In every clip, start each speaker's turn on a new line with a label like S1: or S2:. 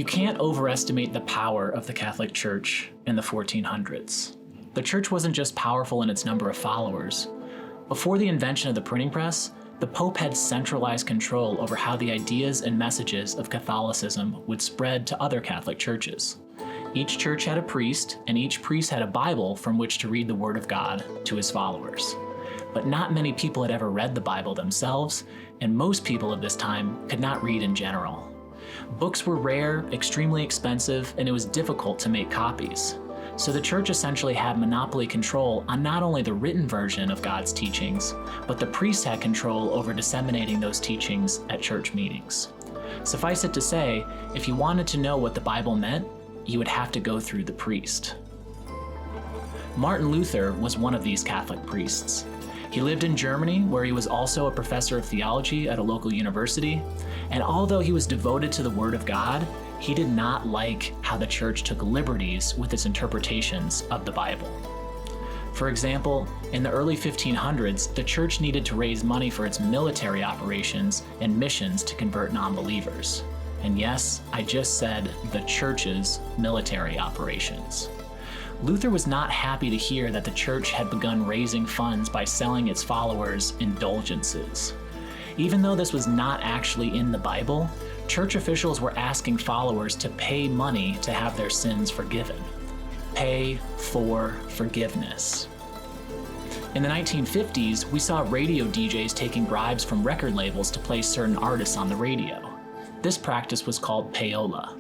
S1: You can't overestimate the power of the Catholic Church in the 1400s. The Church wasn't just powerful in its number of followers. Before the invention of the printing press, the Pope had centralized control over how the ideas and messages of Catholicism would spread to other Catholic churches. Each church had a priest, and each priest had a Bible from which to read the Word of God to his followers. But not many people had ever read the Bible themselves, and most people of this time could not read in general. Books were rare, extremely expensive, and it was difficult to make copies. So the church essentially had monopoly control on not only the written version of God's teachings, but the priests had control over disseminating those teachings at church meetings. Suffice it to say, if you wanted to know what the Bible meant, you would have to go through the priest. Martin Luther was one of these Catholic priests. He lived in Germany, where he was also a professor of theology at a local university, and although he was devoted to the Word of God, he did not like how the church took liberties with its interpretations of the Bible. For example, in the early 1500s, the church needed to raise money for its military operations and missions to convert non-believers. And yes, I just said the church's military operations. Luther was not happy to hear that the church had begun raising funds by selling its followers indulgences. Even though this was not actually in the Bible, church officials were asking followers to pay money to have their sins forgiven. Pay for forgiveness. In the 1950s, we saw radio DJs taking bribes from record labels to play certain artists on the radio. This practice was called payola.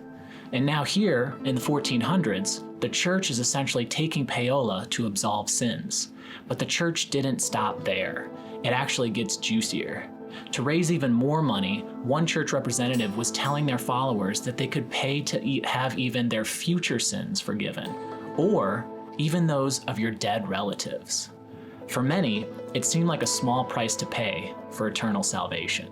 S1: And now here, in the 1400s, the church is essentially taking payola to absolve sins. But the church didn't stop there. It actually gets juicier. To raise even more money, one church representative was telling their followers that they could pay to have even their future sins forgiven, or even those of your dead relatives. For many, it seemed like a small price to pay for eternal salvation.